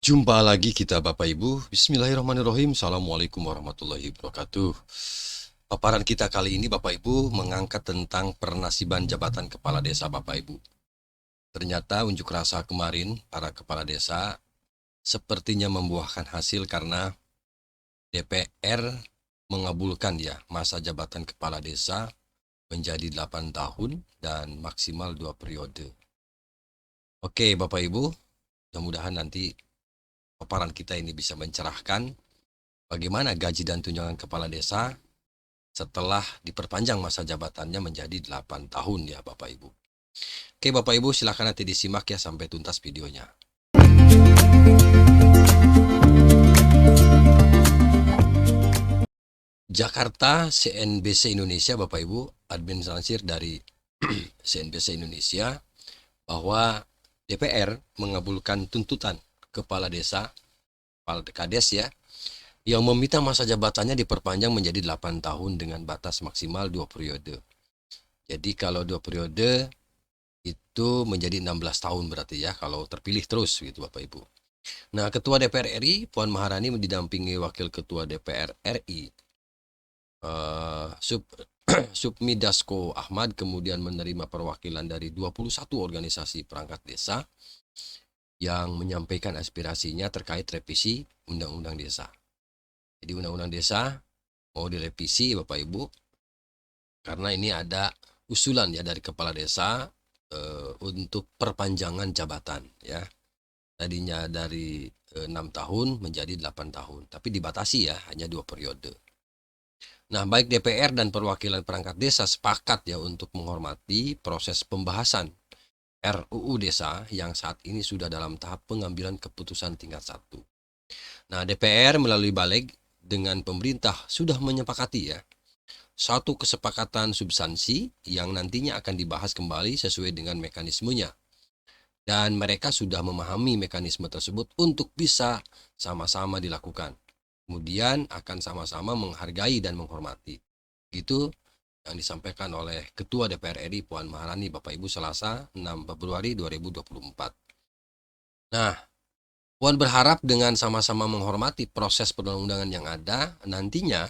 Jumpa lagi kita Bapak Ibu. Bismillahirrahmanirrahim. Assalamualaikum warahmatullahi wabarakatuh. Paparan kita kali ini Bapak Ibu mengangkat tentang pernasiban jabatan kepala desa Bapak Ibu. Ternyata unjuk rasa kemarin para kepala desa sepertinya membuahkan hasil karena DPR mengabulkan ya masa jabatan kepala desa menjadi 8 tahun dan maksimal 2 periode. Oke Bapak Ibu, mudah-mudahan nanti paparan kita ini bisa mencerahkan bagaimana gaji dan tunjangan kepala desa setelah diperpanjang masa jabatannya menjadi 8 tahun ya Bapak Ibu. Oke Bapak Ibu, silahkan nanti disimak ya sampai tuntas videonya. Jakarta, CNBC Indonesia Bapak Ibu, admin lansir dari CNBC Indonesia bahwa DPR mengabulkan tuntutan kepala desa, kepala Kades ya, yang meminta masa jabatannya diperpanjang menjadi 8 tahun dengan batas maksimal 2 periode. Jadi kalau 2 periode itu menjadi 16 tahun berarti ya kalau terpilih terus gitu Bapak Ibu. Nah, Ketua DPR RI Puan Maharani didampingi Wakil Ketua DPR RI Supmi Dasko Ahmad kemudian menerima perwakilan dari 21 organisasi perangkat desa yang menyampaikan aspirasinya terkait revisi Undang-Undang Desa. Jadi Undang-Undang Desa mau direvisi Bapak Ibu karena ini ada usulan ya dari kepala desa untuk perpanjangan jabatan ya. Tadinya dari 6 tahun menjadi 8 tahun, tapi dibatasi ya hanya 2 periode. Nah, baik DPR dan perwakilan perangkat desa sepakat ya untuk menghormati proses pembahasan RUU Desa yang saat ini sudah dalam tahap pengambilan keputusan tingkat 1. Nah, DPR melalui Balik dengan pemerintah sudah menyepakati ya satu kesepakatan substansi yang nantinya akan dibahas kembali sesuai dengan mekanismenya. Dan mereka sudah memahami mekanisme tersebut untuk bisa sama-sama dilakukan. Kemudian akan sama-sama menghargai dan menghormati. Itu yang disampaikan oleh Ketua DPR RI Puan Maharani Bapak Ibu Selasa 6 Februari 2024. Nah, Puan berharap dengan sama-sama menghormati proses perundang-undangan yang ada, nantinya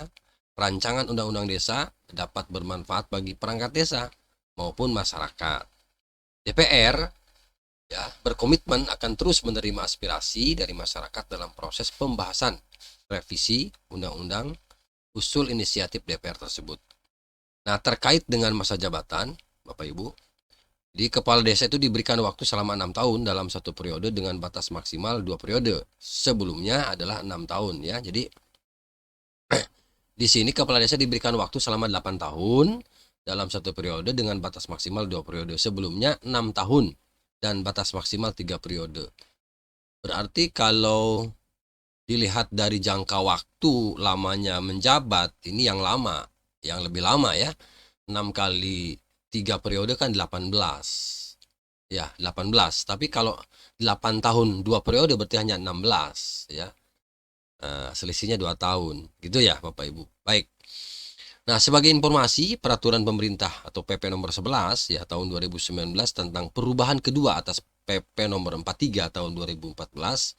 rancangan undang-undang desa dapat bermanfaat bagi perangkat desa maupun masyarakat. DPR ya berkomitmen akan terus menerima aspirasi dari masyarakat dalam proses pembahasan revisi undang-undang usul inisiatif DPR tersebut. Nah, terkait dengan masa jabatan, Bapak Ibu, di kepala desa itu diberikan waktu selama 6 tahun dalam satu periode dengan batas maksimal 2 periode. Sebelumnya adalah 6 tahun ya. Jadi di sini kepala desa diberikan waktu selama 8 tahun dalam satu periode dengan batas maksimal 2 periode. Sebelumnya 6 tahun dan batas maksimal 3 periode. Berarti kalau dilihat dari jangka waktu lamanya menjabat, ini yang lama, yang lebih lama ya. 6 kali 3 periode kan 18. Ya, 18. Tapi kalau 8 tahun 2 periode berarti hanya 16 ya. Selisihnya 2 tahun. Gitu ya, Bapak Ibu. Baik. Nah, sebagai informasi, peraturan pemerintah atau PP nomor 11 ya tahun 2019 tentang perubahan kedua atas PP nomor 43 tahun 2014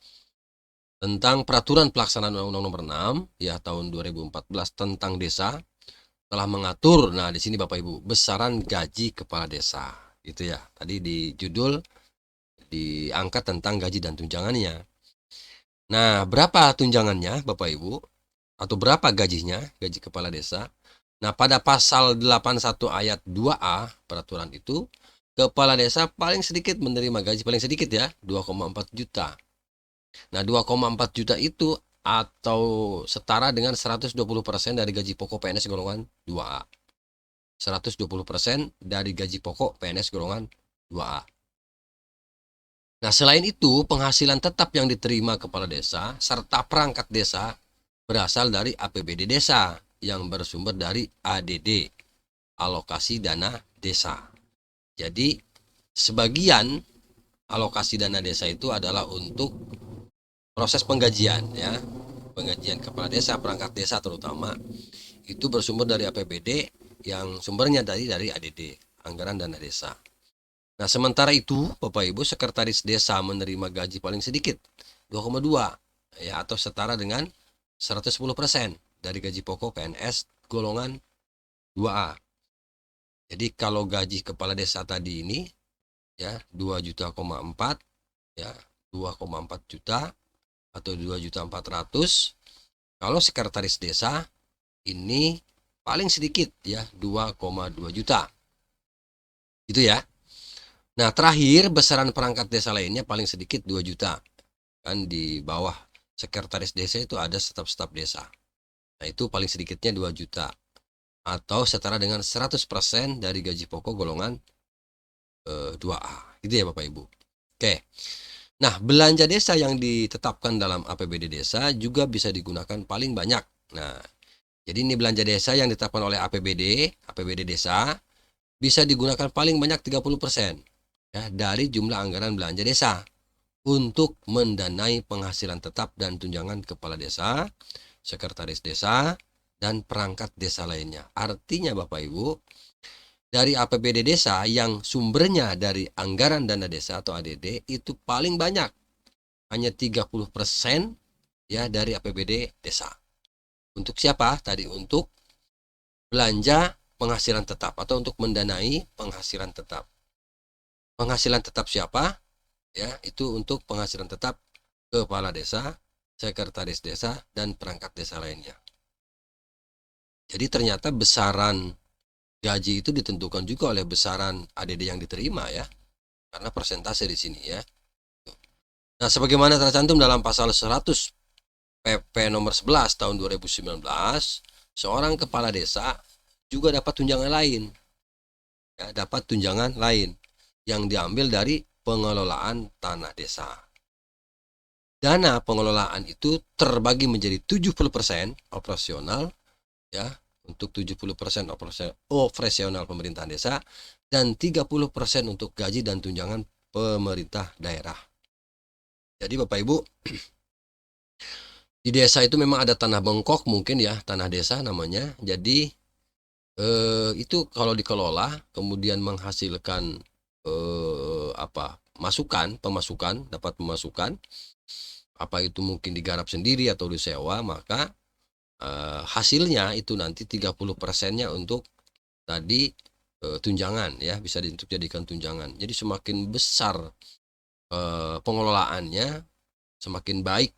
tentang peraturan pelaksanaan Undang-Undang nomor 6 ya tahun 2014 tentang desa telah mengatur, nah di sini Bapak Ibu, besaran gaji kepala desa. Gitu ya. Tadi di judul diangkat tentang gaji dan tunjangannya. Nah, berapa tunjangannya Bapak Ibu? Atau berapa gajinya, gaji kepala desa? Nah, pada pasal 81 ayat 2A peraturan itu, kepala desa paling sedikit menerima gaji paling sedikit ya, 2,4 juta. Nah, 2,4 juta itu atau setara dengan 120% dari gaji pokok PNS golongan 2A. 120% dari gaji pokok PNS golongan 2A. Nah, selain itu, penghasilan tetap yang diterima kepala desa serta perangkat desa berasal dari APBD desa yang bersumber dari ADD, alokasi dana desa. Jadi, sebagian alokasi dana desa itu adalah untuk proses penggajian ya. Penggajian kepala desa, perangkat desa terutama itu bersumber dari APBD yang sumbernya dari ADD, anggaran dana desa. Nah, sementara itu, Bapak Ibu, sekretaris desa menerima gaji paling sedikit 2,2 ya, atau setara dengan 110% dari gaji pokok PNS golongan 2A. Jadi kalau gaji kepala desa tadi ini ya 2,4 juta ya, 2,4 juta atau 2.400.000. Kalau sekretaris desa ini paling sedikit ya 2,2 juta. Gitu ya. Nah, terakhir besaran perangkat desa lainnya paling sedikit 2 juta. Kan di bawah sekretaris desa itu ada staf-staf desa. Nah, itu paling sedikitnya 2 juta atau setara dengan 100% dari gaji pokok golongan 2A. Gitu ya Bapak Ibu. Oke. Nah, belanja desa yang ditetapkan dalam APBD desa juga bisa digunakan paling banyak. Nah, jadi ini belanja desa yang ditetapkan oleh APBD desa bisa digunakan paling banyak 30% ya dari jumlah anggaran belanja desa untuk mendanai penghasilan tetap dan tunjangan kepala desa, sekretaris desa, dan perangkat desa lainnya. Artinya Bapak Ibu, dari APBD desa yang sumbernya dari anggaran dana desa atau ADD itu paling banyak, hanya 30% ya dari APBD desa. Untuk siapa? Tadi untuk belanja penghasilan tetap atau untuk mendanai penghasilan tetap. Penghasilan tetap siapa? Ya, itu untuk penghasilan tetap kepala desa, sekretaris desa, dan perangkat desa lainnya. Jadi ternyata besaran gaji itu ditentukan juga oleh besaran ADD yang diterima ya, karena persentase di sini ya. Nah, sebagaimana tercantum dalam pasal 100 PP nomor 11 tahun 2019, seorang kepala desa juga dapat tunjangan lain. Ya, dapat tunjangan lain yang diambil dari pengelolaan tanah desa. Dana pengelolaan itu terbagi menjadi 70% operasional ya, untuk 70% operasional pemerintahan desa dan 30% untuk gaji dan tunjangan pemerintah daerah. Jadi Bapak Ibu, di desa itu memang ada tanah bengkok mungkin ya, tanah desa namanya. Jadi itu kalau dikelola kemudian menghasilkan pemasukan, dapat pemasukan, apa itu mungkin digarap sendiri atau disewa, maka hasilnya itu nanti 30%-nya untuk tadi tunjangan ya, bisa untuk jadikan tunjangan. Jadi semakin besar pengelolaannya, semakin baik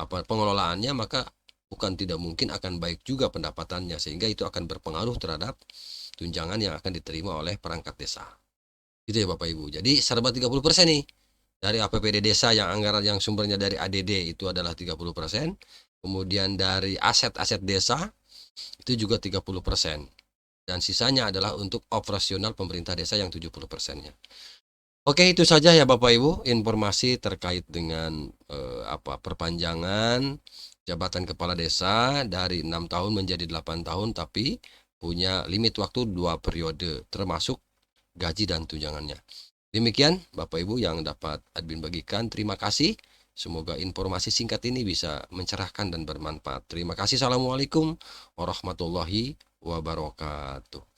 pengelolaannya, maka bukan tidak mungkin akan baik juga pendapatannya, sehingga itu akan berpengaruh terhadap tunjangan yang akan diterima oleh perangkat desa. Gitu ya Bapak Ibu. Jadi serba 30% nih. Dari APBD desa yang anggaran yang sumbernya dari ADD itu adalah 30%. Kemudian dari aset-aset desa itu juga 30%. Dan sisanya adalah untuk operasional pemerintah desa yang 70%-nya. Oke, itu saja ya Bapak Ibu informasi terkait dengan perpanjangan jabatan kepala desa dari 6 tahun menjadi 8 tahun, tapi punya limit waktu 2 periode termasuk gaji dan tunjangannya. Demikian Bapak Ibu yang dapat admin bagikan. Terima kasih. Semoga informasi singkat ini bisa mencerahkan dan bermanfaat. Terima kasih. Assalamualaikum warahmatullahi wabarakatuh.